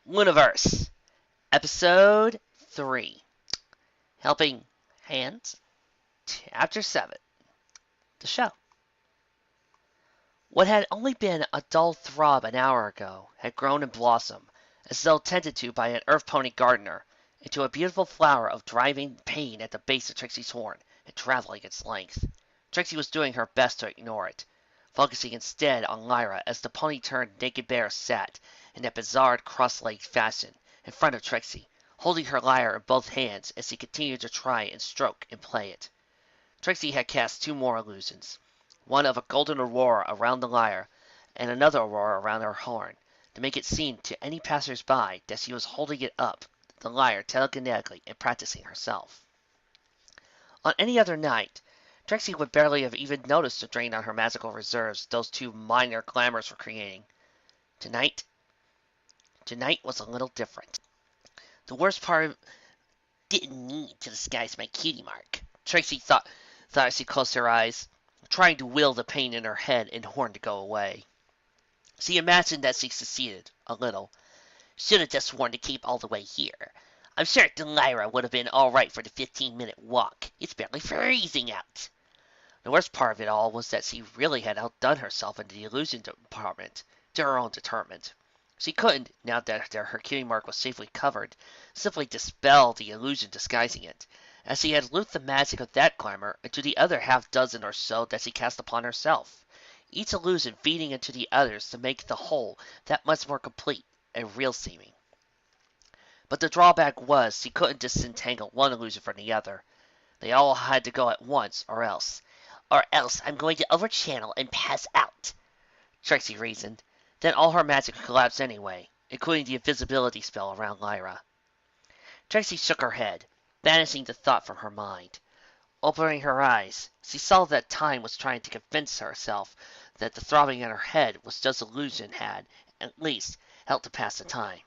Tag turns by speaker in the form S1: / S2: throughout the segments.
S1: Lunaverse, Episode 3, Helping Hands, Chapter 7, the show. What had only been a dull throb an hour ago had grown and blossomed, as though tended to by an earth pony gardener, into a beautiful flower of driving pain at the base of Trixie's horn and traveling its length. Trixie was doing her best to ignore it, focusing instead on Lyra as the pony-turned naked bear sat in that bizarre cross-legged fashion in front of Trixie, holding her lyre in both hands as he continued to try and stroke and play it. Trixie had cast two more illusions, one of a golden aurora around the lyre, and another aurora around her horn, to make it seem to any passers-by that she was holding it up, the lyre telekinetically and practicing herself. On any other night, Trixie would barely have even noticed the drain on her magical reserves those two minor glamours were creating. Tonight was a little different. The worst part didn't need to disguise my cutie mark, Trixie thought as she closed her eyes, trying to will the pain in her head and horn to go away. She imagined that she succeeded, a little. Should have just sworn to keep all the way here. I'm sure Lyra would have been all right for the 15-minute walk. It's barely freezing out. The worst part of it all was that she really had outdone herself in the illusion department, to her own determinant. She couldn't, now that her cutie mark was safely covered, simply dispel the illusion disguising it, as she had looped the magic of that glamour into the other half-dozen or so that she cast upon herself, each illusion feeding into the others to make the whole that much more complete and real-seeming. But the drawback was she couldn't disentangle one illusion from the other. They all had to go at once, or else I'm going to overchannel and pass out, Trixie reasoned. Then all her magic collapsed anyway, including the invisibility spell around Lyra. Trixie shook her head, banishing the thought from her mind. Opening her eyes, she saw that time was trying to convince herself that the throbbing in her head was just illusion had, at least, helped to pass the time.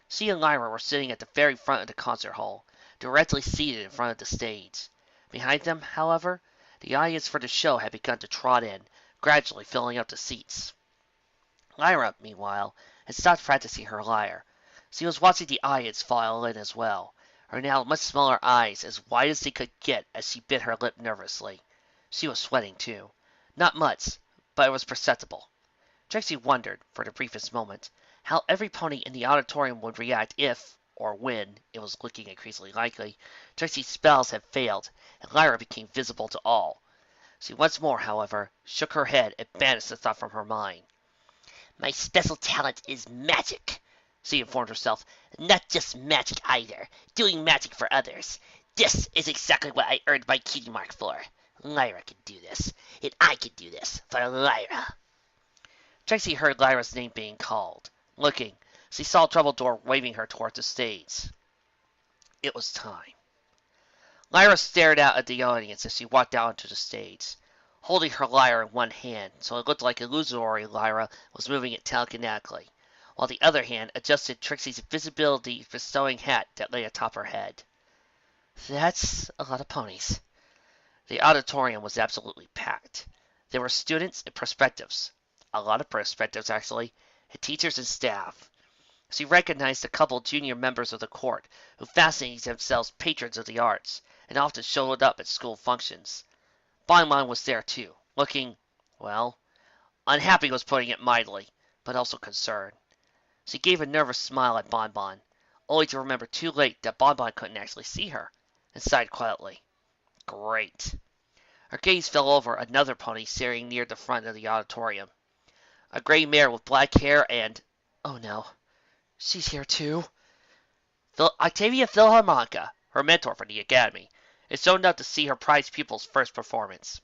S1: She and Lyra were sitting at the very front of the concert hall, directly seated in front of the stage. Behind them, however, the audience for the show had begun to trot in, gradually filling up the seats. Lyra, meanwhile, had stopped practicing her lyre. She was watching the audience file in as well, her now much smaller eyes as wide as they could get as she bit her lip nervously. She was sweating, too. Not much, but it was perceptible. Trixie wondered, for the briefest moment, how every pony in the auditorium would react if, or when, it was looking increasingly likely, Trixie's spells had failed, and Lyra became visible to all. She once more, however, shook her head and banished the thought from her mind. My special talent is magic, she informed herself. Not just magic either, doing magic for others. This is exactly what I earned my cutie mark for. Lyra can do this, and I can do this for Lyra. Trixie heard Lyra's name being called. Looking, she saw Troubledore waving her toward the stage. It was time. Lyra stared out at the audience as she walked out onto the stage, holding her lyre in one hand so it looked like illusory Lyra was moving it telekinetically, while the other hand adjusted Trixie's invisibility-bestowing hat that lay atop her head. That's a lot of ponies. The auditorium was absolutely packed. There were students and prospectives. A lot of prospectives, actually, and teachers and staff. She recognized a couple junior members of the court who fancied themselves patrons of the arts and often showed up at school functions. Bonbon was there too, looking, well, unhappy was putting it mildly, but also concerned. She gave a nervous smile at Bonbon, only to remember too late that Bonbon couldn't actually see her, and sighed quietly. Great. Her gaze fell over another pony staring near the front of the auditorium. A gray mare with black hair and, oh no, she's here too. Octavia Philharmonica, her mentor for the academy, is shown up to see her prize pupil's first performance.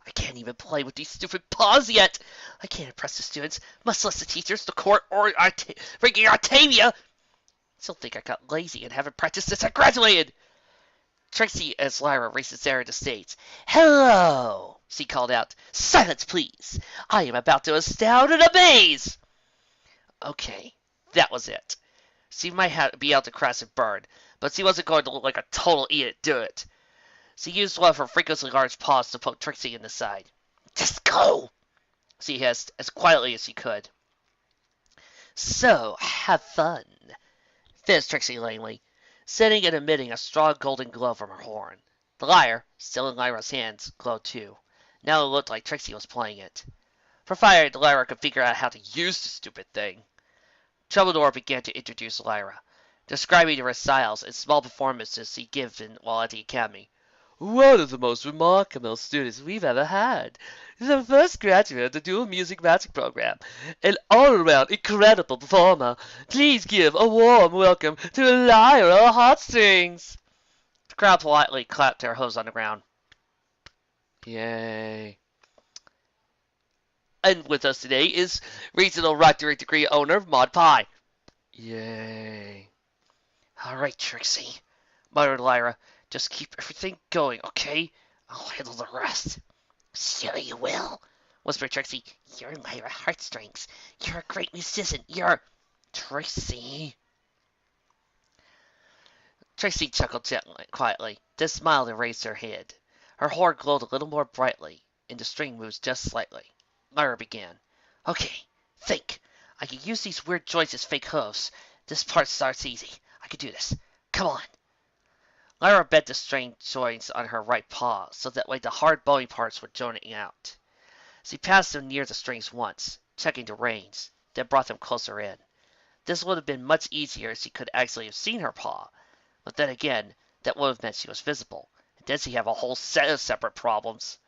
S1: I can't even play with these stupid paws yet. I can't impress the students, much less the teachers, the court, or freaking Octavia. She'll think I got lazy and haven't practiced since I graduated. Trixie, as Lyra races there to stage. Hello, she called out. Silence, please. I am about to astound and amaze. Okay, that was it. She might be able to crash and burn, but she wasn't going to look like a total idiot do it. She used one of her freakishly large paws to poke Trixie in the side. Just go, she hissed, as quietly as she could. So, have fun, finished Trixie lamely, sitting and emitting a strong golden glow from her horn. The lyre, still in Lyra's hands, glowed too. Now it looked like Trixie was playing it. Provided Lyra could figure out how to use the stupid thing. Troubadour began to introduce Lyra, describing the recitals and small performances he'd given while at the academy. One of the most remarkable students we've ever had. The first graduate of the dual music magic program. An all-around incredible performer. Please give a warm welcome to Lyra Heartstrings. The crowd politely clapped their hooves on the ground. Yay. And with us today is Regional Rectory Degree owner Maud Pie. Yay. Alright, Trixie, muttered Lyra. Just keep everything going, okay? I'll handle the rest. Sure you will, whispered Trixie. You're Lyra Heartstrings. You're a great musician. You're... Trixie. Trixie chuckled gently, quietly, then smiled and raised her head. Her horn glowed a little more brightly, and the string moved just slightly. Lyra began. Okay, think. I can use these weird joints as fake hooves. This part starts easy. I can do this. Come on. Lyra bent the string joints on her right paw, so that way the hard bony parts were joining out. She passed them near the strings once, checking the range, then brought them closer in. This would have been much easier if she could actually have seen her paw, but then again, that would have meant she was visible, and then she'd have a whole set of separate problems.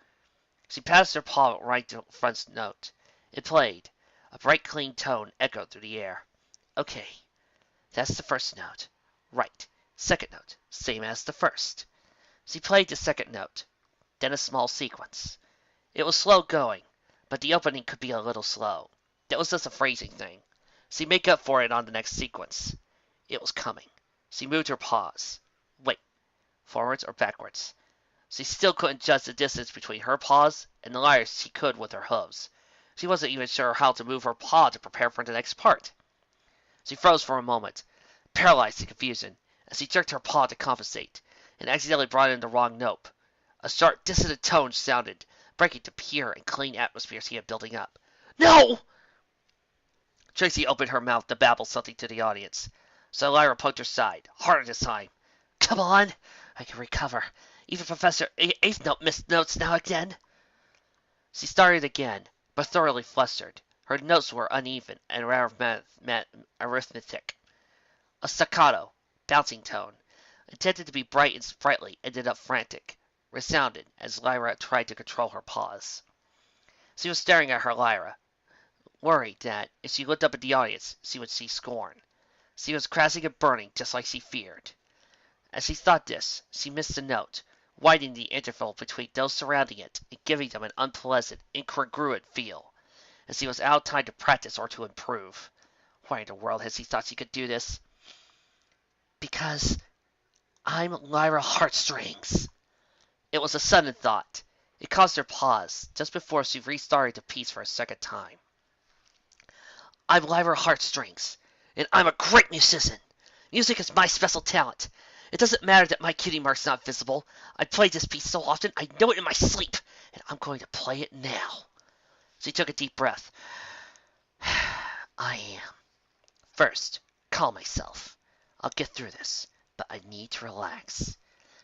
S1: She passed her paw right to the front note. It played. A bright, clean tone echoed through the air. Okay, that's the first note. Right. Second note, same as the first. She played the second note, then a small sequence. It was slow going, but the opening could be a little slow. That was just a phrasing thing. She make up for it on the next sequence. It was coming. She moved her paws. Wait, forwards or backwards? She still couldn't judge the distance between her paws and the lyre she could with her hooves. She wasn't even sure how to move her paw to prepare for the next part. She froze for a moment, paralyzed in confusion, as she jerked her paw to compensate, and accidentally brought in the wrong note. A sharp, dissonant tone sounded, breaking the pure and clean atmosphere she had building up. No! Trixie opened her mouth to babble something to the audience, so Lyra poked her side, harder this time. Come on! I can recover. Even Professor Eighth Note missed notes now again. She started again, but thoroughly flustered. Her notes were uneven and arithmetic. A staccato, bouncing tone, intended to be bright and sprightly, ended up frantic, resounded as Lyra tried to control her paws. She was staring at her lyre, worried that, if she looked up at the audience, she would see scorn. She was crashing and burning just like she feared. As she thought this, she missed a note, widening the interval between those surrounding it and giving them an unpleasant, incongruent feel, as she was out of time to practice or to improve. Why in the world had she thought she could do this? Because I'm Lyra Heartstrings. It was a sudden thought. It caused her pause, just before she restarted the piece for a second time. I'm Lyra Heartstrings, and I'm a great musician. Music is my special talent. It doesn't matter that my cutie mark's not visible. I played this piece so often I know it in my sleep, and I'm going to play it now. She took a deep breath. I am. First, calm myself. I'll get through this, but I need to relax.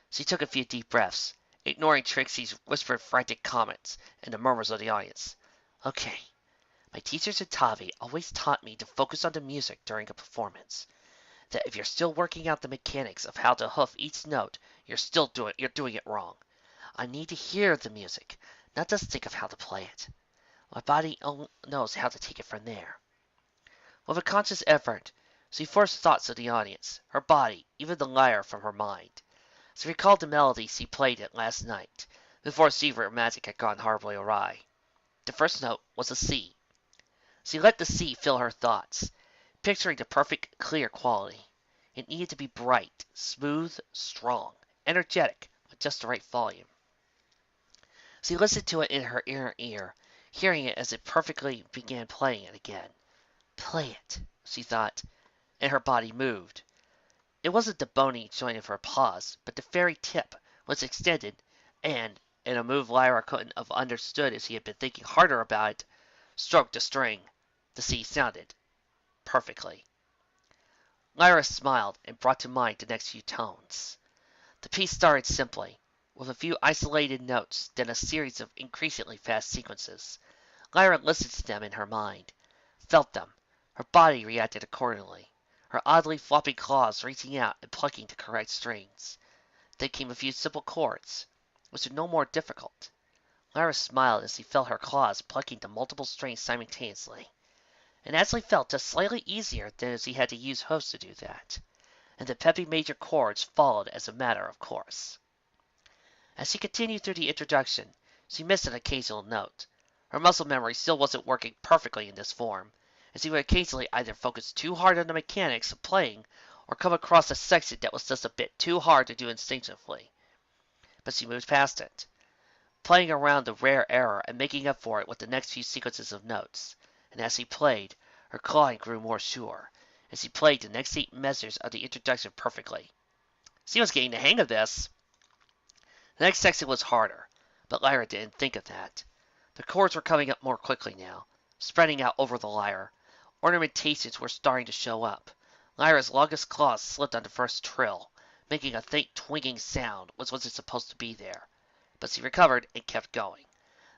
S1: She took a few deep breaths, ignoring Trixie's whispered frantic comments and the murmurs of the audience. Okay, my teachers at Tavi always taught me to focus on the music during a performance. That if you're still working out the mechanics of how to hoof each note, you're doing it wrong. I need to hear the music, not just think of how to play it. My body knows how to take it from there. With a conscious effort, she forced thoughts of the audience, her body, even the lyre from her mind. She recalled the melody she played it last night, before secret magic had gone horribly awry. The first note was a C. She let the C fill her thoughts, picturing the perfect, clear quality. It needed to be bright, smooth, strong, energetic, with just the right volume. She listened to it in her inner ear, hearing it as it perfectly began playing it again. Play it, she thought, and her body moved. It wasn't the bony joint of her paws, but the very tip was extended, and, in a move Lyra couldn't have understood if she had been thinking harder about it, stroked the string. The C sounded. perfectly. Lyra smiled and brought to mind the next few tones. The piece started simply, with a few isolated notes, then a series of increasingly fast sequences. Lyra listened to them in her mind, felt them. Her body reacted accordingly, her oddly floppy claws reaching out and plucking the correct strings. Then came a few simple chords, which were no more difficult. Lyra smiled as she felt her claws plucking the multiple strings simultaneously, and actually felt just slightly easier than if she had to use hooves to do that. And the peppy major chords followed as a matter of course. As she continued through the introduction, she missed an occasional note. Her muscle memory still wasn't working perfectly in this form, and she would occasionally either focus too hard on the mechanics of playing or come across a section that was just a bit too hard to do instinctively. But she moved past it, playing around the rare error and making up for it with the next few sequences of notes. And as she played, her clawing grew more sure, and she played the next 8 measures of the introduction perfectly. She was getting the hang of this. The next section was harder, but Lyra didn't think of that. The chords were coming up more quickly now, spreading out over the lyre. Ornamentations were starting to show up. Lyra's longest claws slipped on the first trill, making a faint twinging sound which wasn't supposed to be there. But she recovered and kept going.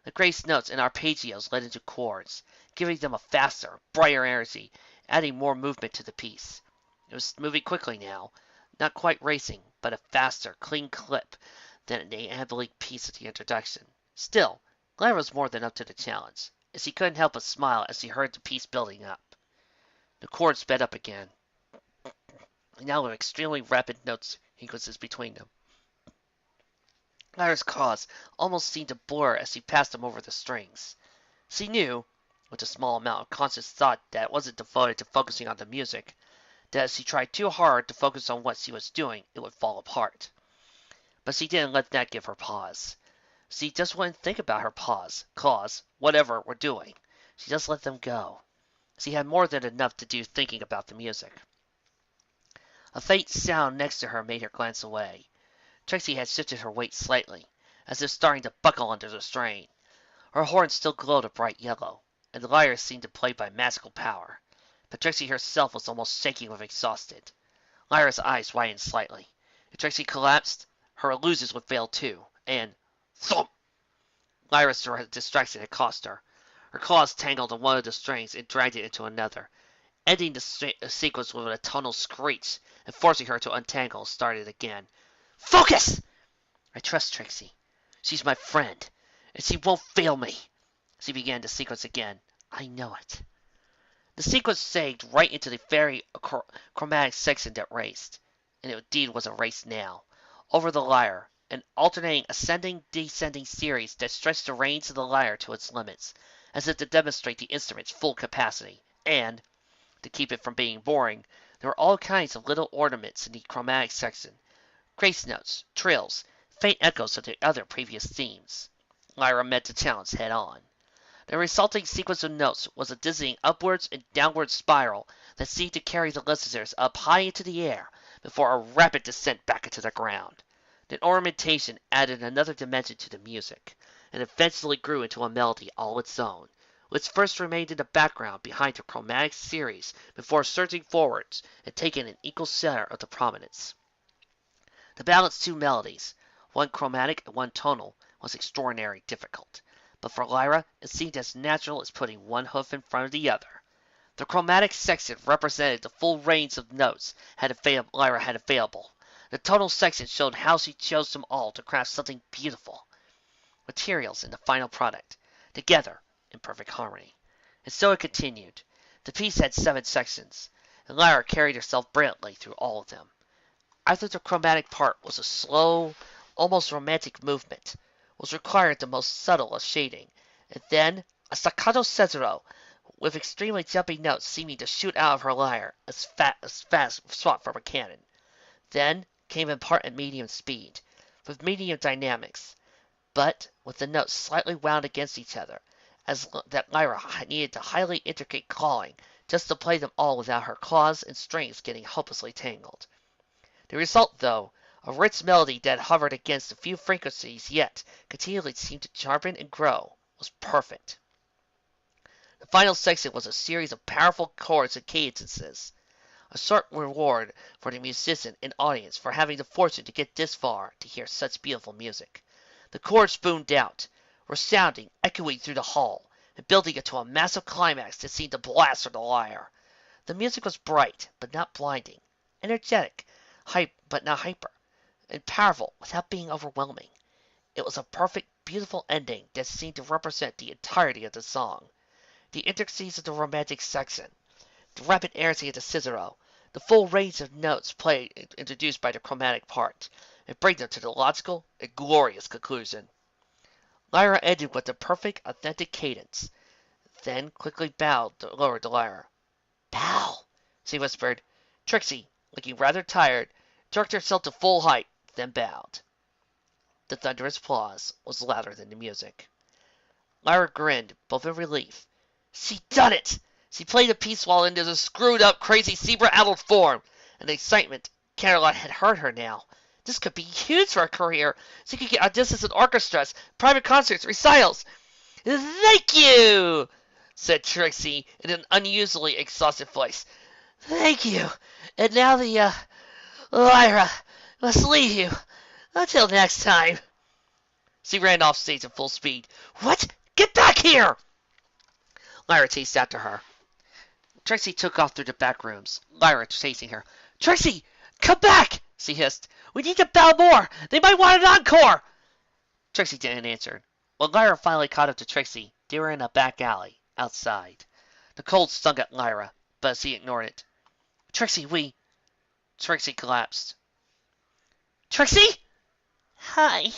S1: The grace notes and arpeggios led into chords, giving them a faster, brighter energy, adding more movement to the piece. It was moving quickly now, not quite racing, but a faster, clean clip than the ambling piece of the introduction. Still, Lyra was more than up to the challenge, and she couldn't help but smile as she heard the piece building up. The chords sped up again, now with extremely rapid note sequences between them. Lyra's claws almost seemed to blur as she passed them over the strings. She knew, with a small amount of conscious thought that wasn't devoted to focusing on the music, that if she tried too hard to focus on what she was doing, it would fall apart. But she didn't let that give her pause. She just wouldn't think about her claws, whatever we're doing. She just let them go. She had more than enough to do thinking about the music. A faint sound next to her made her glance away. Trixie had shifted her weight slightly, as if starting to buckle under the strain. Her horn still glowed a bright yellow, and the lyre seemed to play by magical power. But Trixie herself was almost shaking with exhausted. Lyra's eyes widened slightly. If Trixie collapsed, her illusions would fail too, and thump! Lyra's distraction had cost her. Her claws tangled on one of the strings and dragged it into another, ending the sequence with a tonal screech and forcing her to untangle and start it again. Focus! I trust Trixie. She's my friend, and she won't fail me. She began the sequence again. I know it. The sequence sagged right into the very chromatic section that raced, and it indeed was a race now, over the lyre, an alternating ascending-descending series that stretched the range of the lyre to its limits, as if to demonstrate the instrument's full capacity, and, to keep it from being boring, there were all kinds of little ornaments in the chromatic section, grace notes, trills, faint echoes of the other previous themes. Lyra met the challenge head on. The resulting sequence of notes was a dizzying upwards and downward spiral that seemed to carry the listeners up high into the air before a rapid descent back into the ground. The ornamentation added another dimension to the music, and eventually grew into a melody all its own, which first remained in the background behind the chromatic series before surging forwards and taking an equal share of the prominence. To balance 2 melodies, one chromatic and one tonal, was extraordinarily difficult, but for Lyra it seemed as natural as putting one hoof in front of the other. The chromatic section represented the full range of notes Lyra had available. The tonal section showed how she chose them all to craft something beautiful. Materials and the final product, together in perfect harmony. And so it continued. The piece had 7 sections, and Lyra carried herself brilliantly through all of them. After the chromatic part was a slow, almost romantic movement, was required the most subtle of shading, and then a staccato cesaro with extremely jumpy notes seeming to shoot out of her lyre as fast shot from a cannon. Then came in part and medium speed, with medium dynamics, but with the notes slightly wound against each other, as that Lyra needed the highly intricate clawing just to play them all without her claws and strings getting hopelessly tangled. The result, though, a rich melody that hovered against a few frequencies yet continually seemed to sharpen and grow, was perfect. The final section was a series of powerful chords and cadences, a short reward for the musician and audience for having the fortune to get this far to hear such beautiful music. The chords boomed out, resounding, echoing through the hall, and building into a massive climax that seemed to blast from the lyre. The music was bright, but not blinding, energetic, but not hyper, and powerful without being overwhelming. It was a perfect, beautiful ending that seemed to represent the entirety of the song. The intricacies of the romantic section, the rapid airs of the Cicero, the full range of notes played introduced by the chromatic part, and bring them to the logical and glorious conclusion. Lyra ended with a perfect, authentic cadence, then quickly bowed to lower the lyre. "Bow," she whispered. Trixie, looking rather tired, jerked herself to full height, then bowed. The thunderous applause was louder than the music. Lyra grinned, both in relief. She'd done it! She played the piece while in this screwed-up, crazy, zebra-addled form. In the excitement, Canterlot had heard her now. This could be huge for her career. She could get auditions in orchestras, private concerts, recitals. "Thank you," said Trixie in an unusually exhausted voice. "Thank you. And now Lyra must leave you. Until next time." She ran off stage at full speed. "What? Get back here!" Lyra chased after her. Trixie took off through the back rooms, Lyra chasing her. "Trixie, come back!" she hissed. "We need to bow more! They might want an encore!" Trixie didn't answer. When Lyra finally caught up to Trixie, they were in a back alley, outside. The cold stung at Lyra, but she ignored it. "Trixie, Trixie collapsed. "Trixie?" "Hi,"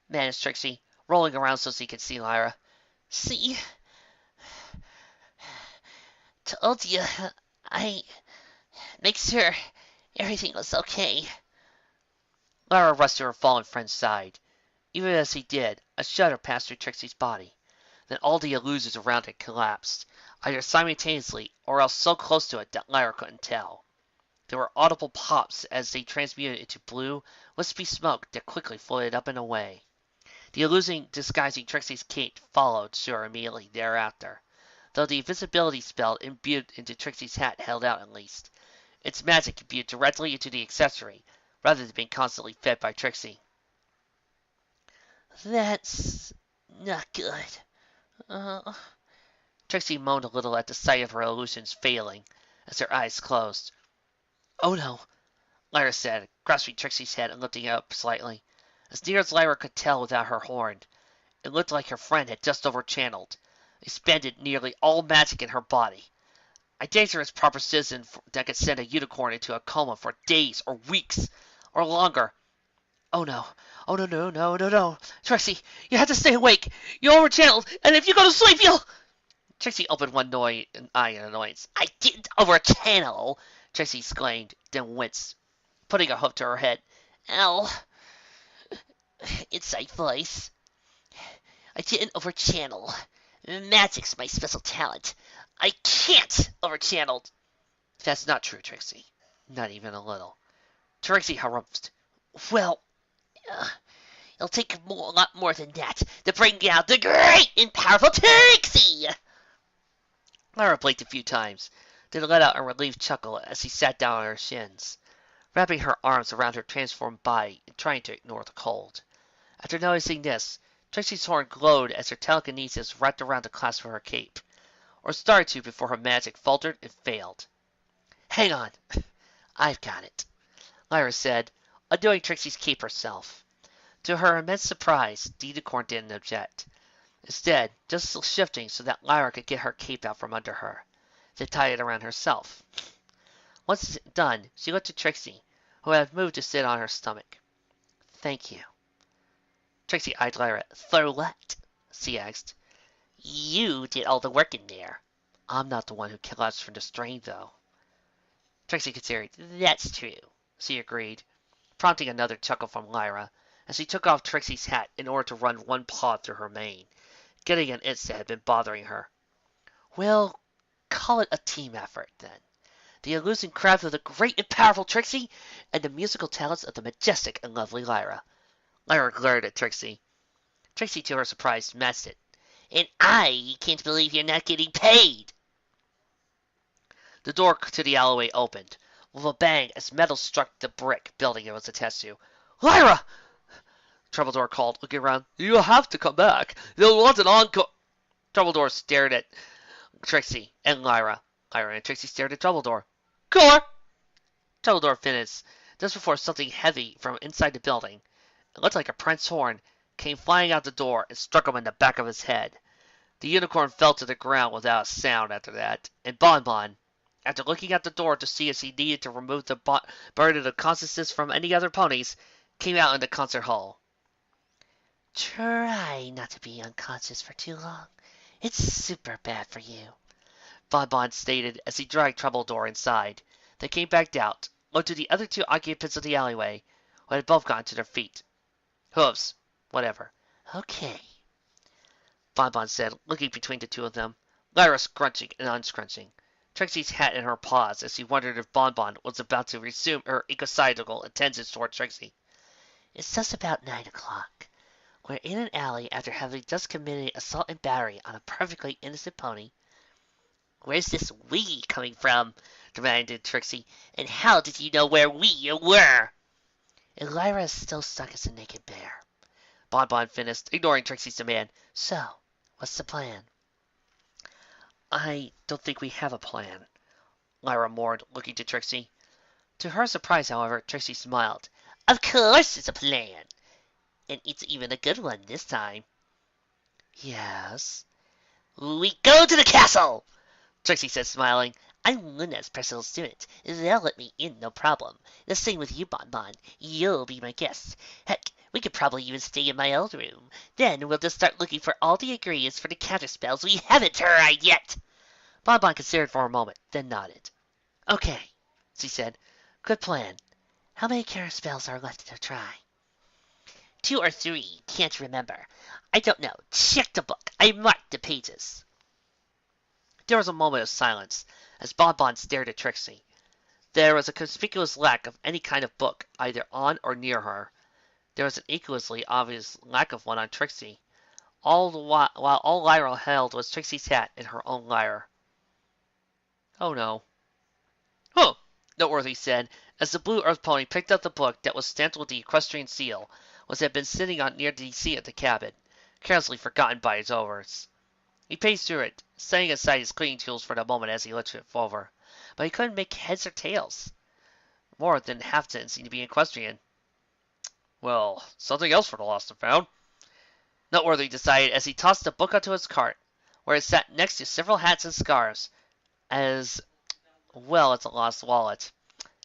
S1: managed Trixie, rolling around so she could see Lyra. "See? Told you. I make sure everything was okay." Lyra rushed to her fallen friend's side. Even as he did, a shudder passed through Trixie's body. Then all the illusions around it collapsed, either simultaneously or else so close to it that Lyra couldn't tell. There were audible pops as they transmuted into blue, wispy smoke that quickly floated up and away. The illusion disguising Trixie's cape followed sure immediately thereafter, though the invisibility spell imbued into Trixie's hat held out at least. Its magic imbued directly into the accessory, rather than being constantly fed by Trixie. "That's not good." Trixie moaned a little at the sight of her illusions failing, as her eyes closed. "Oh no," Lyra said, grasping Trixie's head and lifting it up slightly. As near as Lyra could tell without her horn, it looked like her friend had just overchanneled, expended nearly all magic in her body. A dangerous proposition that could send a unicorn into a coma for days or weeks or longer. "Oh no. Oh no. Trixie, you have to stay awake. You're overchanneled, and if you go to sleep, you'll..." Trixie opened one eye in annoyance. "I didn't overchannel," Trixie exclaimed, then winced, putting her hoof to her head. "Ow. Inside voice. I didn't overchannel. Magic's my special talent. I can't overchannel." "That's not true, Trixie. Not even a little." Trixie harumphed. "Well, it'll take a lot more than that to bring down the great and powerful Trixie." Lyra blinked a few times, then let out a relieved chuckle as she sat down on her shins, wrapping her arms around her transformed body and trying to ignore the cold. After noticing this, Trixie's horn glowed as her telekinesis wrapped around the clasp of her cape, or started to before her magic faltered and failed. "Hang on. I've got it," Lyra said, undoing Trixie's cape herself. To her immense surprise, the unicorn didn't object. Instead, just shifting so that Lyra could get her cape out from under her, then tie it around herself. Once done, she looked at Trixie, who had moved to sit on her stomach. "Thank you." Trixie eyed Lyra. "For what?" she asked. "You did all the work in there." "I'm not the one who collapsed from the strain, though." Trixie considered. "That's true," she agreed, prompting another chuckle from Lyra, as she took off Trixie's hat in order to run one paw through her mane, getting an itch that had been bothering her. "We'll call it a team effort, then. The illusion craft of the great and powerful Trixie, and the musical talents of the majestic and lovely Lyra." Lyra glared at Trixie. Trixie, to her surprise, matched it. And I can't believe you're not getting paid. The door to the alleyway opened with a bang as metal struck the brick building it was attached to. Lyra! Trebledore called, looking around. You'll have to come back. They'll want an encore. Trebledore stared at Trixie and Lyra. Lyra and Trixie stared at Trebledore. Core! Trebledore finished just before something heavy from inside the building, it looked like a prince's horn, came flying out the door and struck him in the back of his head. The unicorn fell to the ground without a sound after that, and Bon, after looking at the door to see if he needed to remove the burden of consciousness from any other ponies, came out in the concert hall. Try not to be unconscious for too long. It's super bad for you, Bon stated as he dragged Trebledore inside. They came back out, looked to the other two occupants of the alleyway, who had both gotten to their feet. Hooves. Whatever. Okay, Bon said, looking between the two of them. Lyra scrunching and unscrunching. Trixie's hat in her paws as he wondered if Bon was about to resume her egotistical attentions toward Trixie. It's just about 9 o'clock. We're in an alley after having just committed assault and battery on a perfectly innocent pony. Where's this we coming from? Demanded Trixie. And how did you know where we were? And Lyra is still stuck as a naked bear. Bon finished, ignoring Trixie's demand. So, what's the plan? I don't think we have a plan, Lyra mourned, looking to Trixie. To her surprise, however, Trixie smiled. Of course it's a plan. And it's even a good one this time. Yes. We go to the castle, Trixie said, smiling. I'm Luna's personal student. They'll let me in, no problem. The same with you, Bon. You'll be my guest. Heck, we could probably even stay in my old room. Then we'll just start looking for all the ingredients for the counterspells we haven't tried yet. Bon considered for a moment, then nodded. Okay, she said. Good plan. How many counterspells are left to try? 2 or 3. Can't remember. I don't know. Check the book. I marked the pages. There was a moment of silence as Bon stared at Trixie. There was a conspicuous lack of any kind of book either on or near her. There was an equally obvious lack of one on Trixie, while all Lyra held was Trixie's hat and her own lyre. Oh no. Huh, Noteworthy said, as the blue earth pony picked up the book that was stamped with the equestrian seal, which had been sitting on near the seat of the cabin, carelessly forgotten by its owners. He paced through it, setting aside his cleaning tools for the moment as he looked it over, but he couldn't make heads or tails. More than half didn't seem to be equestrian. Well, something else for the lost and found, Noteworthy decided as he tossed the book onto his cart, where it sat next to several hats and scarves, as well as a lost wallet.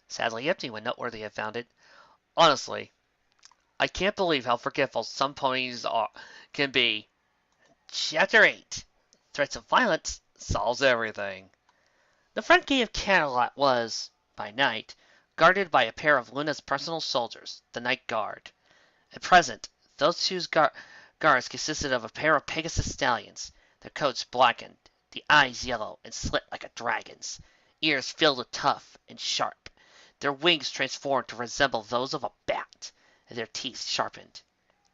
S1: Sadly empty when Noteworthy had found it. Honestly, I can't believe how forgetful some ponies can be. Chapter 8. Threats of violence solves everything. The front gate of Canterlot was, by night, guarded by a pair of Luna's personal soldiers, the Night Guard. At present, those two guards consisted of a pair of Pegasus stallions, their coats blackened, the eyes yellow and slit like a dragon's, ears filled with tough and sharp, their wings transformed to resemble those of a bat, and their teeth sharpened.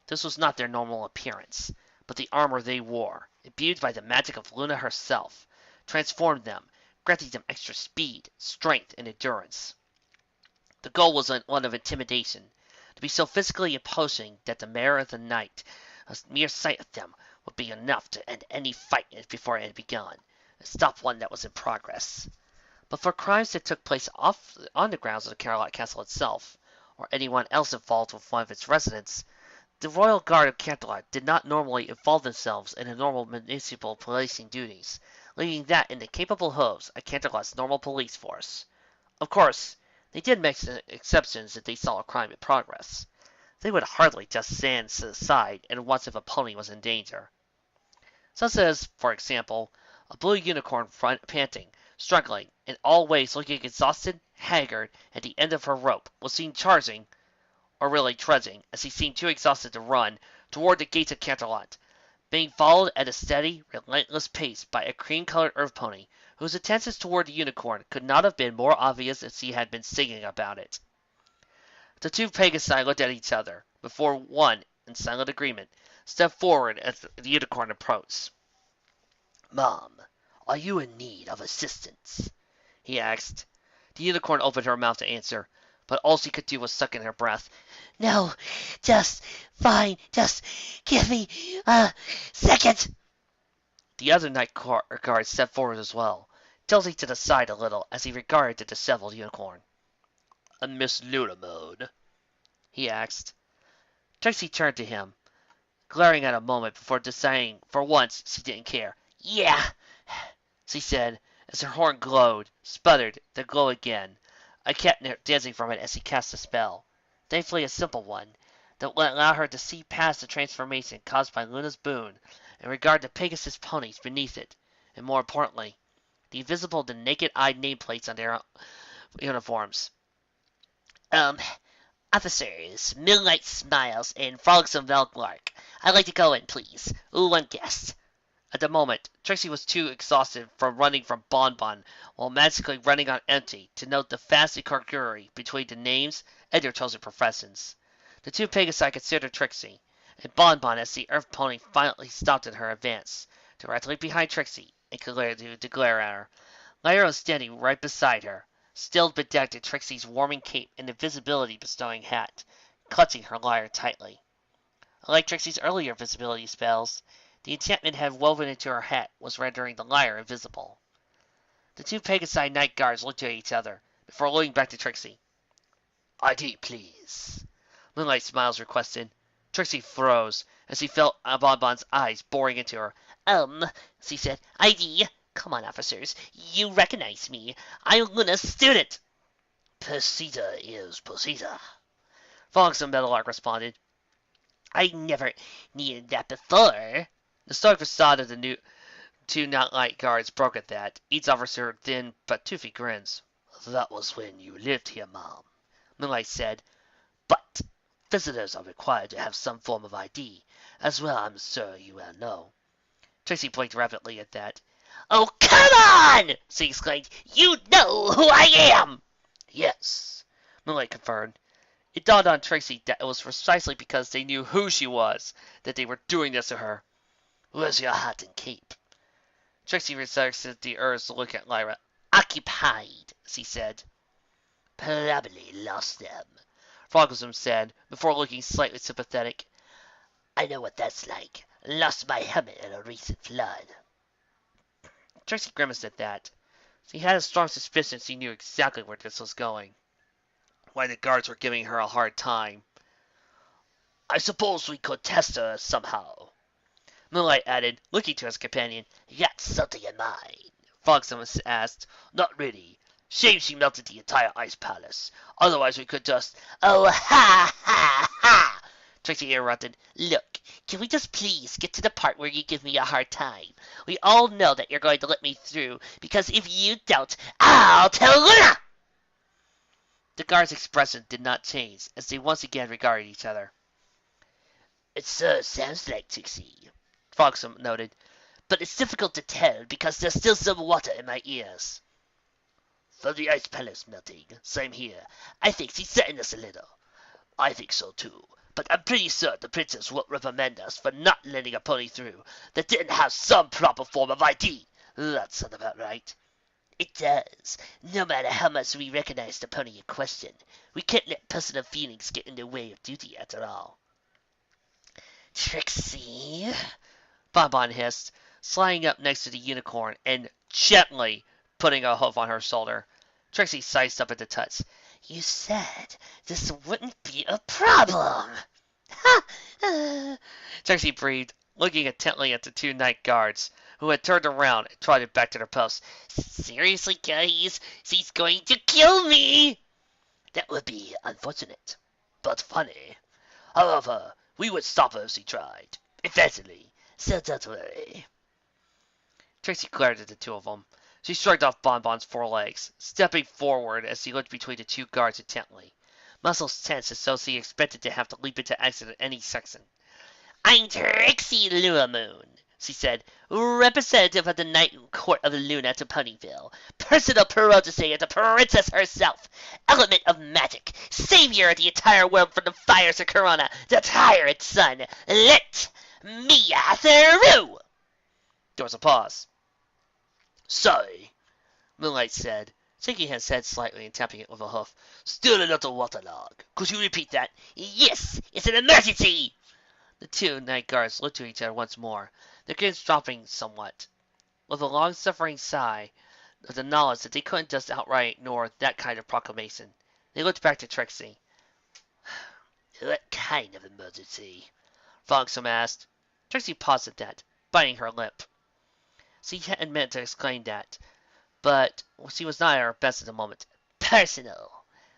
S1: This was not their normal appearance, but the armor they wore, imbued by the magic of Luna herself, transformed them, granting them extra speed, strength, and endurance. The goal was one of intimidation, to be so physically imposing that the mare of the night, a mere sight of them, would be enough to end any fight before it had begun, and stop one that was in progress. But for crimes that took place on the grounds of the Canterlot Castle itself, or anyone else involved with one of its residents, the Royal Guard of Canterlot did not normally involve themselves in the normal municipal policing duties, leaving that in the capable hooves of Canterlot's normal police force. Of course, they did make exceptions if they saw a crime in progress. They would hardly just stand aside and watch if a pony was in danger. Such as, for example, a blue unicorn panting, struggling, in all ways looking exhausted, haggard, at the end of her rope, was seen charging, or really trudging, as he seemed too exhausted to run, toward the gates of Canterlot, being followed at a steady, relentless pace by a cream-colored earth pony, whose attentions toward the unicorn could not have been more obvious if he had been singing about it. The two Pegasi looked at each other, before one, in silent agreement, stepped forward as the unicorn approached. Mom, are you in need of assistance? He asked. The unicorn opened her mouth to answer, but all she could do was suck in her breath.
S2: No, just fine. Just give me a second.
S1: The other night guard stepped forward as well, tilting to the side a little as he regarded the disheveled unicorn. Miss Lunaverse? He asked. Trixie turned to him, glaring at him a moment before deciding for once she didn't care.
S2: Yeah,
S1: she said, as her horn glowed, sputtered, then glowed again, a catnip dancing from it as he cast a spell. Thankfully a simple one, that would allow her to see past the transformation caused by Luna's boon and regard the Pegasus ponies beneath it, and more importantly, the invisible and naked-eyed nameplates on their uniforms.
S2: Officers, Moonlight Smiles, and Frolicsome Velglark. I'd like to go in, please. One guest.
S1: At the moment, Trixie was too exhausted from running from Bonbon while magically running on empty to note the vast incongruity between the names and their chosen professions. The two Pegasi considered Trixie, and Bonbon as the Earth Pony finally stopped in her advance, directly behind Trixie, and continued to glare at her. Lyra was standing right beside her, still bedecked in Trixie's warming cape and invisibility bestowing hat, clutching her lyre tightly. Unlike Trixie's earlier invisibility spells, the enchantment had woven into her hat was rendering the lyre invisible. The two Pegasi night guards looked at each other, before looking back to Trixie. ID, please. Moonlight Smiles requested. Trixie froze, as she felt Bonbon's eyes boring into her.
S2: She said, ID. Come on, officers. You recognize me. I'm Luna's student.
S3: Pesita is Pesita.
S1: Frolicsome Meadowlark responded.
S2: I never needed that before.
S1: The stoic facade of the new two night guards broke at that, each officer thin but toothy grins.
S3: That was when you lived here, Mom,
S1: Moonlight said.
S3: But visitors are required to have some form of ID, as well I'm sure you well know.
S1: Trixie blinked rapidly at that.
S2: Oh, come on! She exclaimed. You know who I am!
S3: Yes,
S1: Moonlight confirmed. It dawned on Trixie that it was precisely because they knew who she was that they were doing this to her.
S3: Where's your hat and cape?
S1: Trixie resisted the urge to look at Lyra.
S2: Occupied, she said.
S3: Probably lost them,
S1: Frolicsome said, before looking slightly sympathetic.
S3: I know what that's like. Lost my helmet in a recent flood.
S1: Trixie grimaced at that. She had a strong suspicion she knew exactly where this was going. Why the guards were giving her a hard time.
S3: I suppose we could test her somehow,
S1: Moonlight added, looking to his companion.
S3: You got something in mind?
S1: Frolicsome asked.
S3: Not really. Shame she melted the entire ice palace. Otherwise we could just...
S2: Oh, ha, ha, ha! Trixie interrupted. Look, can we just please get to the part where you give me a hard time? We all know that you're going to let me through, because if you don't, I'll tell Luna!
S1: The guard's expression did not change as they once again regarded each other.
S3: It sounds like Trixie,
S1: Frolicsome noted.
S3: But it's difficult to tell because there's still some water in my ears. For the ice palace melting, same here. I think she's setting us a little. I think so too. But I'm pretty certain the princess won't reprimand us for not letting a pony through that didn't have some proper form of ID. That sounds about right. It does. No matter how much we recognize the pony in question, we can't let personal feelings get in the way of duty after all.
S2: Trixie,
S1: Bonbon hissed, sliding up next to the unicorn and gently putting a hoof on her shoulder. Trixie sized up at the touch.
S2: You said this wouldn't be a problem. Ha!
S1: Trixie breathed, looking intently at the two night guards, who had turned around and trotted back to their posts.
S2: Seriously, guys, she's going to kill me!
S3: That would be unfortunate, but funny. However, we would stop her if she tried. Eventually, so don't worry.
S1: Trixie glared at the two of them. She shrugged off Bonbon's forelegs, stepping forward as she looked between the two guards intently. Muscles tense as though she expected to have to leap into action at any second.
S2: I'm Trixie Lunamoon, she said, representative of the Night Court of Luna to Ponyville, personal protege of the princess herself, element of magic, savior of the entire world from the fires of Corona, the tyrant sun. Let me through!
S1: There was a pause.
S3: Sorry, Moonlight said, shaking his head slightly and tapping it with a hoof. Still a little waterlogged. Could you repeat that?
S2: Yes, it's an emergency!
S1: The two night guards looked at each other once more, their gaze dropping somewhat. With a long-suffering sigh, of the knowledge that they couldn't just outright ignore that kind of proclamation, they looked back to Trixie.
S2: What kind of emergency?
S1: Foxham asked. Trixie paused at that, biting her lip. She hadn't meant to exclaim that, but she was not at her best at the moment.
S2: Personal,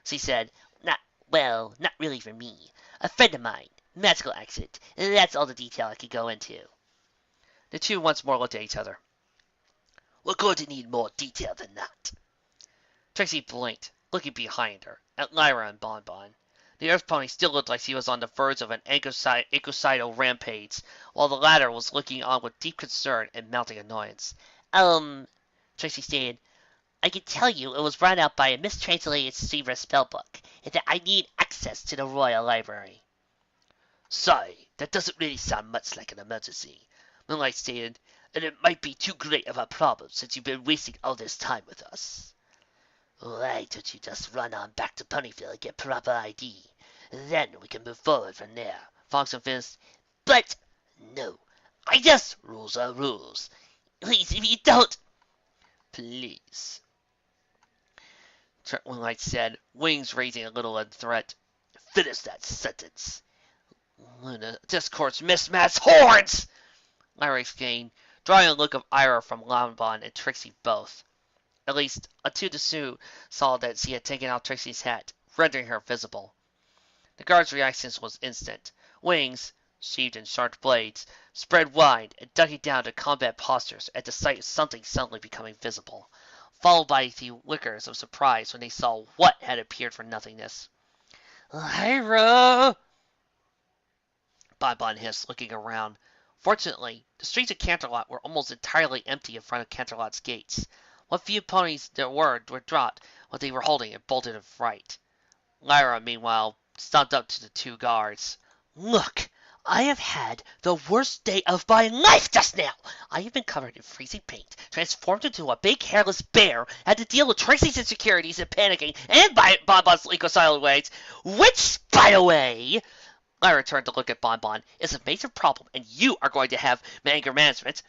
S2: she said. Not really for me. A friend of mine. Magical accident. That's all the detail I could go into.
S1: The two once more looked at each other.
S3: We're going to need more detail than that.
S1: Trixie blinked, looking behind her, at Lyra and Bon Bon. The Earth Pony still looked like she was on the verge of an ecocidal rampage, while the latter was looking on with deep concern and mounting annoyance.
S2: Trixie stated, I can tell you it was brought out by a mistranslated Seaver spellbook, and that I need access to the Royal Library.
S3: Sorry, that doesn't really sound much like an emergency, Moonlight stated, and it might be too great of a problem since you've been wasting all this time with us.
S2: Why don't you just run on back to Ponyville and get proper ID? Then we can move forward from there.
S1: Foxham finished.
S2: But, no, rules are rules. Please, if you don't...
S1: Please, Moonlight said, wings raising a little in threat.
S3: Finish that sentence.
S1: Luna, discourse mismatched horns! Lyra exclaimed, drawing a look of ire from Bon Bon and Trixie both. At least, until Dessous saw that she had taken off Trixie's hat, rendering her visible. The guard's reaction was instant. Wings, sheathed in sharp blades, spread wide and ducking down to combat postures at the sight of something suddenly becoming visible, followed by the flickers of surprise when they saw what had appeared from nothingness.
S2: Lyra!
S1: Bon Bon hissed, looking around. Fortunately, the streets of Canterlot were almost entirely empty in front of Canterlot's gates. What few ponies there were dropped what they were holding and bolted in fright. Lyra, meanwhile, stomped up to the two guards.
S2: Look! I have had the worst day of my life just now! I have been covered in freezing paint, transformed into a big hairless bear, had to deal with Trixie's insecurities and panicking, and Bon Bon's ecocidal ways, which, by the way...
S1: Lyra turned to look at Bon Bon. It's a major problem, and you are going to have anger management.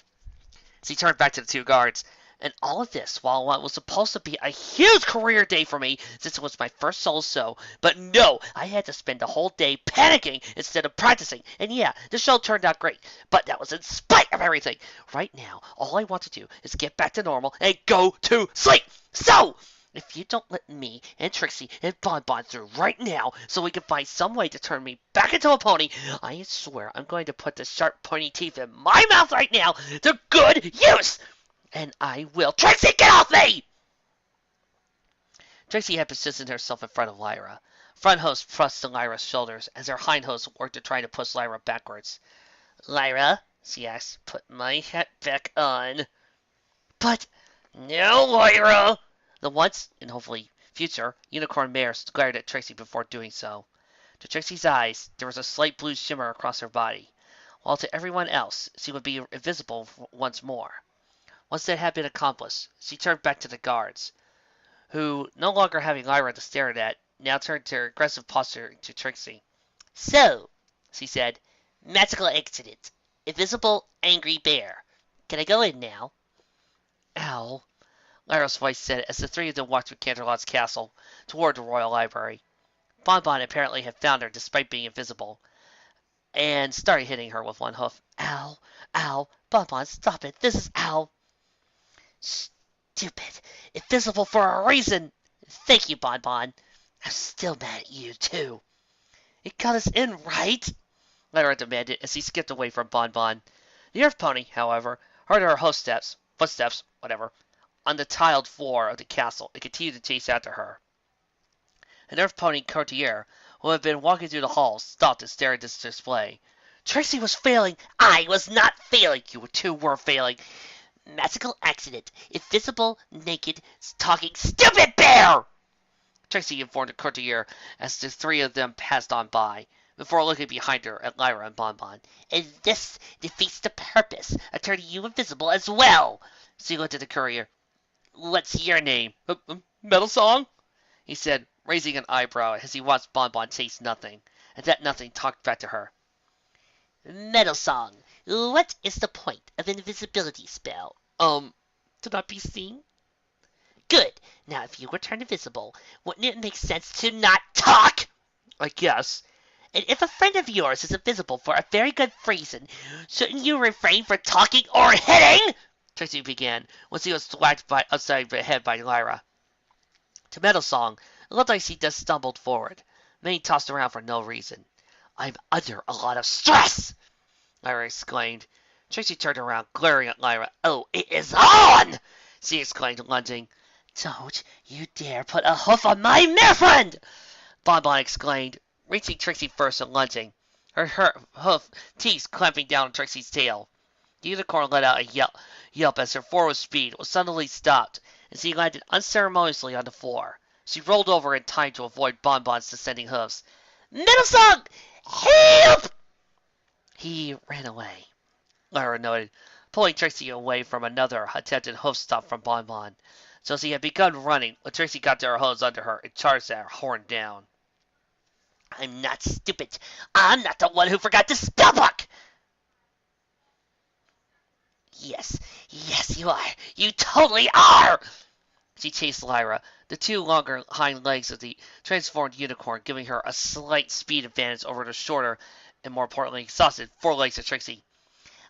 S1: She turned back to the two guards. And all of this while what was supposed to be a huge career day for me, since it was my first solo show. But no, I had to spend the whole day panicking instead of practicing. And yeah, the show turned out great, but that was in spite of everything. Right now, all I want to do is get back to normal and go to sleep. So, if you don't let me and Trixie and Bon Bon through right now so we can find some way to turn me back into a pony, I swear I'm going to put the sharp pointy teeth in my mouth right now to good use. And I will. Trixie, get off me! Trixie had positioned herself in front of Lyra. Front hooves pressed to Lyra's shoulders as her hind hooves worked to try to push Lyra backwards.
S2: Lyra, she asked, put my hat back on.
S1: But,
S2: no, Lyra!
S1: The once, and hopefully future, unicorn mare glared at Trixie before doing so. To Trixie's eyes, there was a slight blue shimmer across her body, while to everyone else, she would be invisible once more. Once that had been accomplished, she turned back to the guards, who, no longer having Lyra to stare at, now turned their aggressive posture to Trixie.
S2: So, she said, magical accident. Invisible, angry bear. Can I go in now?
S1: Ow, Lyra's voice said as the three of them walked through Canterlot's castle toward the Royal Library. Bon Bon apparently had found her despite being invisible, and started hitting her with one hoof.
S2: Ow, ow, Bon Bon, stop it. This is ow. Stupid. Invisible for a reason. Thank you, Bon Bon. I'm still mad at you, too.
S1: It got us in, right? Lyra demanded as he skipped away from Bon Bon. The Earth Pony, however, heard her footsteps, whatever, on the tiled floor of the castle and continued to chase after her. An Earth Pony courtier, who had been walking through the halls, stopped and stared at this display.
S2: Trixie was failing. I was not failing. You two were failing. Magical accident. Invisible, naked, talking, stupid bear!
S1: Trixie informed the courtier as the three of them passed on by, before looking behind her at Lyra and Bon Bon.
S2: And this defeats the purpose of turning you invisible as well.
S1: She looked at the courier.
S2: What's your name?
S1: Metal Song? He said, raising an eyebrow as he watched Bonbon chase Nothing, and that Nothing talked back to her.
S2: Metal Song, what is the point of invisibility spell?
S1: To not be seen?
S2: Good. Now, if you were turned invisible, wouldn't it make sense to not talk?
S1: I guess.
S2: And if a friend of yours is invisible for a very good reason, shouldn't you refrain from talking or hitting?
S1: Trixie began, once he was whacked upside the head by Lyra. To Metal Song, it looked like she just stumbled forward. Then he tossed around for no reason.
S2: I'm under a lot of stress,
S1: Lyra exclaimed. Trixie turned around, glaring at Lyra.
S2: Oh, it is on!
S1: She exclaimed, lunging.
S2: Don't you dare put a hoof on my mare friend!
S1: Bonbon exclaimed, reaching Trixie first and lunging, her hoof teeth clamping down on Trixie's tail. The unicorn let out a yelp as her forward speed was suddenly stopped, and she landed unceremoniously on the floor. She rolled over in time to avoid Bonbon's descending hoofs.
S2: Metal Song! Help!
S1: He ran away, Lyra noted, pulling Trixie away from another attempted hoof stomp from Bonbon. So she had begun running when Trixie got their hose under her and charged at her, horn down.
S2: I'm not stupid. I'm not the one who forgot the spellbook! Yes, you are. You totally are!
S1: She chased Lyra, the two longer hind legs of the transformed unicorn giving her a slight speed advantage over the shorter and, more importantly, exhausted forelegs of Trixie.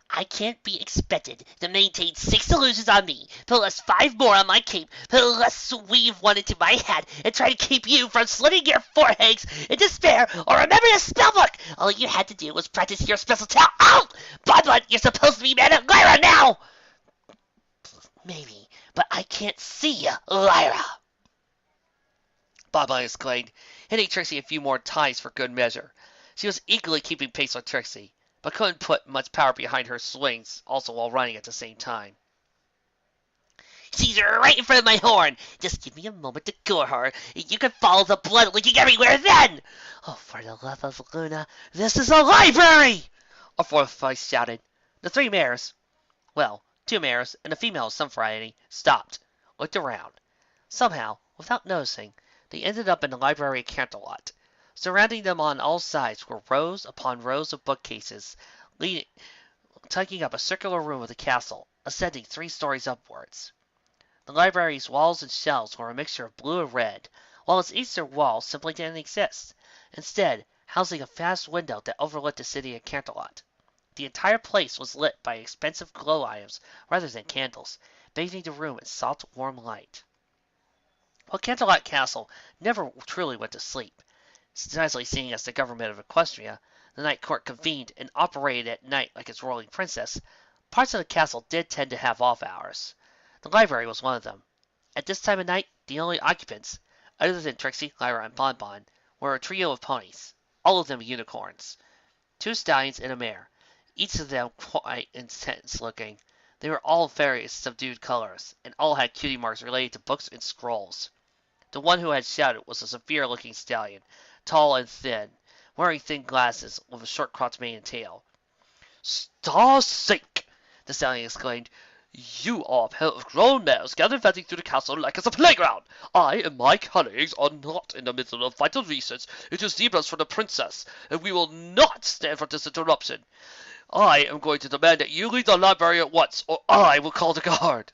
S2: I can't be expected to maintain 6 illusions on me, plus 5 more on my cape, plus weave one into my head, and try to keep you from slitting your foreheads in despair or remember the spellbook! All you had to do was practice your special talent. Ow! Bonbon, you're supposed to be mad at Lyra now! Maybe, but I can't see Lyra.
S1: Bonbon exclaimed, hitting Trixie a few more times for good measure. She was eagerly keeping pace with Trixie, but couldn't put much power behind her swings, also while running at the same time.
S2: She's right in front of my horn. Just give me a moment to gore her. You can follow the blood leaking everywhere then. Oh, for the love of Luna, this is a library!
S1: A fourth voice shouted. The 3 mares, well, 2 mares and a female of some variety, stopped, looked around. Somehow, without noticing, they ended up in the library of Canterlot. Surrounding them on all sides were rows upon rows of bookcases, taking up a circular room of the castle, ascending 3 stories upwards. The library's walls and shelves were a mixture of blue and red, while its eastern wall simply didn't exist, instead housing a vast window that overlooked the city of Canterlot. The entire place was lit by expensive glow items rather than candles, bathing the room in soft, warm light. While Canterlot Castle never truly went to sleep, precisely seeing as the government of Equestria, the night court convened and operated at night like its ruling princess, parts of the castle did tend to have off hours. The library was one of them. At this time of night, the only occupants, other than Trixie, Lyra, and Bonbon, were a trio of ponies, all of them unicorns. 2 stallions and a mare, each of them quite intense looking. They were all very subdued colors, and all had cutie marks related to books and scrolls. The one who had shouted was a severe-looking stallion, tall and thin, wearing thin glasses with a short-cropped mane and tail.
S3: "Star's sake!" the stallion exclaimed. "You are a pair of grown mares gallivanting through the castle like it's a playground. I and my colleagues are not in the middle of vital research into zebras for the princess, and we will not stand for this interruption. I am going to demand that you leave the library at once, or I will call the guard."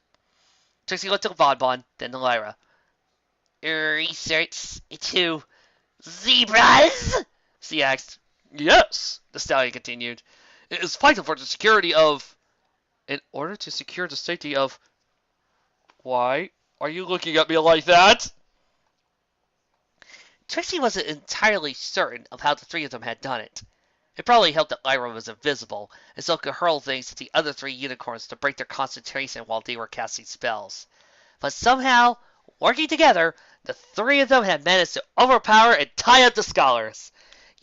S1: Trixie looked at Bonbon, then to Lyra.
S2: Research into zebras?
S1: She asked.
S3: "Yes,"
S1: The stallion continued.
S3: "it is vital for the security of—"
S1: In order to secure the safety of...
S3: Why are you looking at me like that?
S1: Trixie wasn't entirely certain of how the 3 of them had done it. It probably helped that Lyra was invisible, and so could hurl things at the other 3 unicorns to break their concentration while they were casting spells. But somehow, working together, the 3 of them had managed to overpower and tie up the scholars,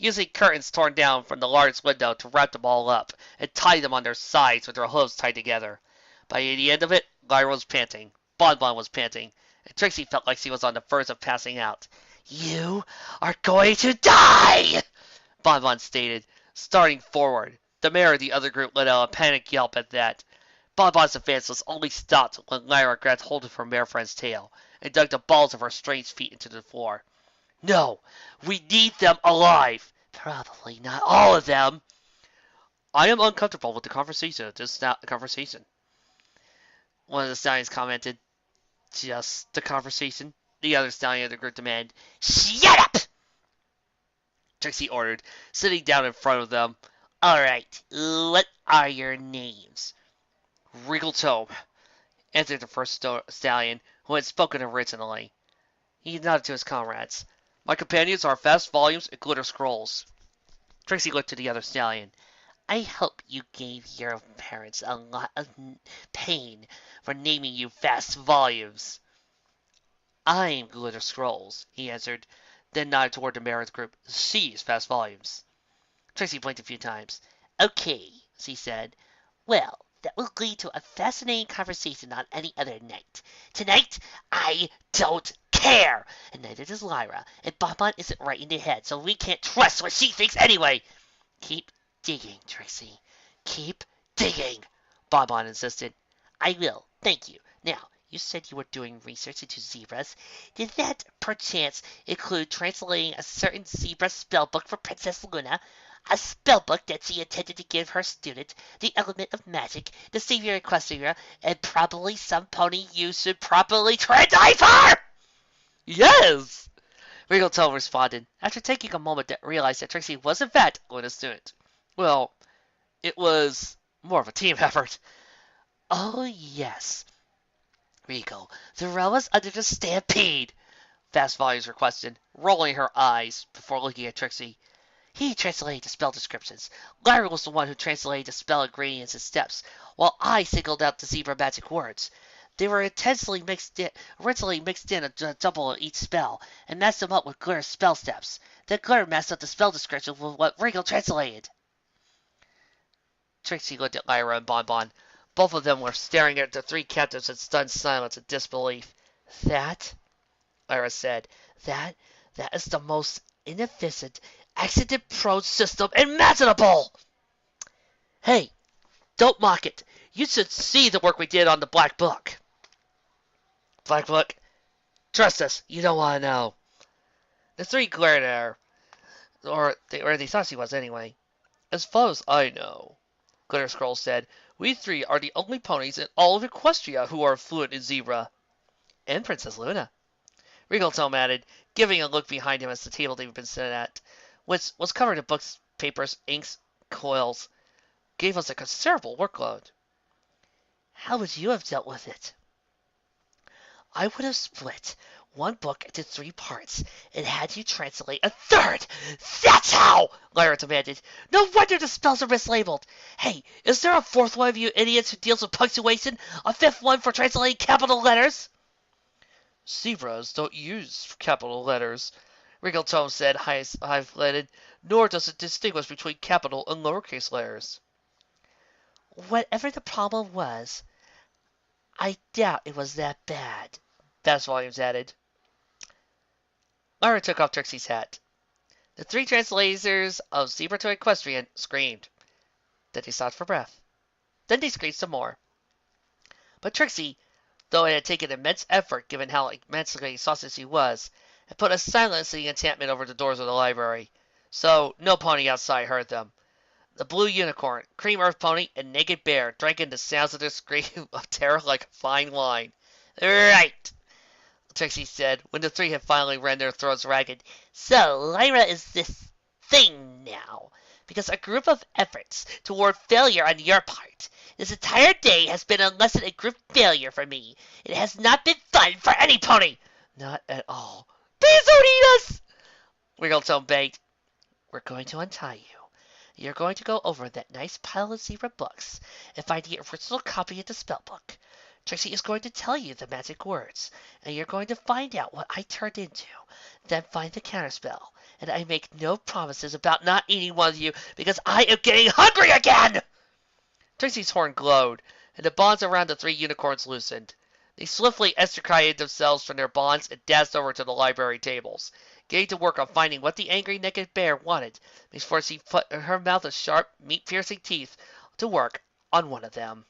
S1: using curtains torn down from the large window to wrap them all up, and tie them on their sides with their hooves tied together. By the end of it, Lyra was panting, Bonbon was panting, and Trixie felt like she was on the verge of passing out.
S2: "You are going to die!"
S1: Bonbon stated, starting forward. The mare of the other group let out a panicked yelp at that. Bonbon's advance was only stopped when Lyra grabbed hold of her mare friend's tail and dug the balls of her strange feet into the floor. No, we need them alive.
S2: Probably not all of them.
S1: I am uncomfortable with the conversation. Conversation. One of the stallions commented. Just the conversation. The other stallion of the group demanded.
S2: Shut up!
S1: Trixie ordered, sitting down in front of them.
S2: All right, what are your names?
S1: Regal Tome, answered the first stallion, who had spoken originally. He nodded to his comrades. My companions are Fast Volumes and Glitter Scrolls. Trixie looked to the other stallion.
S2: I hope you gave your parents a lot of pain for naming you Fast Volumes.
S1: I'm Glitter Scrolls, he answered, then nodded toward the Meredith group. She's Fast Volumes. Trixie blinked a few times.
S2: Okay, she said. Well, that will lead to a fascinating conversation on any other night. Tonight, I don't care! And neither does Lyra. And Bonbon isn't right in the head, so we can't trust what she thinks anyway. Keep digging, Trixie. Keep digging, Bonbon insisted. I will, thank you. Now, you said you were doing research into zebras. Did that, perchance, include translating a certain zebra spellbook for Princess Luna? A spellbook that she intended to give her student, the element of magic, the savior Equestria, and probably some pony you should properly translate her!
S1: Yes! Regaltel responded, after taking a moment to realize that Trixie was in fact Luna's student. Well, it was more of a team effort.
S2: Oh, yes. Regal, the row was under the stampede,
S1: Fast Volumes requested, rolling her eyes before looking at Trixie.
S2: He translated the spell descriptions. Lyra was the one who translated the spell ingredients and steps, while I singled out the zebra magic words. They were originally mixed in a double of each spell, and matched them up with Glitter's spell steps. Then Glitter matched up the spell description with what Regal translated.
S1: Trixie looked at Lyra and Bonbon. Both of them were staring at the three captives in stunned silence and disbelief.
S2: That, Lyra said, that is the most inefficient, accident-prone system imaginable! Hey, don't mock it. You should see the work we did on the Black Book.
S1: Black Book? Trust us, you don't want to know. The three glared at her. Or they thought she was anyway. As far as I know, Glitter Scroll said, we three are the only ponies in all of Equestria who are fluent in zebra.
S2: And Princess Luna.
S1: Regal Tome added, giving a look behind him as the table they'd been sitting at, which was covered in books, papers, inks, coils, gave us a considerable workload.
S2: How would you have dealt with it? I would have split one book into 3 parts and had you translate a third. That's how! Lyra demanded. No wonder the spells are mislabeled. Hey, is there a 4th one of you idiots who deals with punctuation? A 5th one for translating capital letters?
S1: Zebras don't use capital letters, Regal Tome said, highlighted, nor does it distinguish between capital and lowercase letters.
S2: Whatever the problem was, I doubt it was that bad,
S1: Fast Volumes added. Lyra took off Trixie's hat. The 3 translators of Zebra to Equestrian screamed. Then they stopped for breath. Then they screamed some more. But Trixie, though it had taken immense effort given how immensely exhausted she was, had put a silencing enchantment over the doors of the library, so no pony outside heard them. The Blue Unicorn, Cream Earth Pony, and Naked Bear drank in the sounds of their scream of terror like a fine wine. Right, Trixie said, when the 3 had finally run their throats ragged.
S2: So Lyra is this thing now, because a group of efforts toward failure on your part. This entire day has been a lesson in group failure for me. It has not been fun for any pony.
S1: Not at all.
S2: Please don't eat us!
S1: Wiggletoe begged.
S2: We're going to untie you. You're going to go over that nice pile of zebra books and find the original copy of the spellbook. Trixie is going to tell you the magic words, and you're going to find out what I turned into, then find the counterspell. And I make no promises about not eating one of you because I am getting hungry again!
S1: Trixie's horn glowed, and the bonds around the 3 unicorns loosened. They swiftly extricated themselves from their bonds and danced over to the library tables, getting to work on finding what the angry naked bear wanted before she put her mouth of sharp, meat-piercing teeth to work on one of them.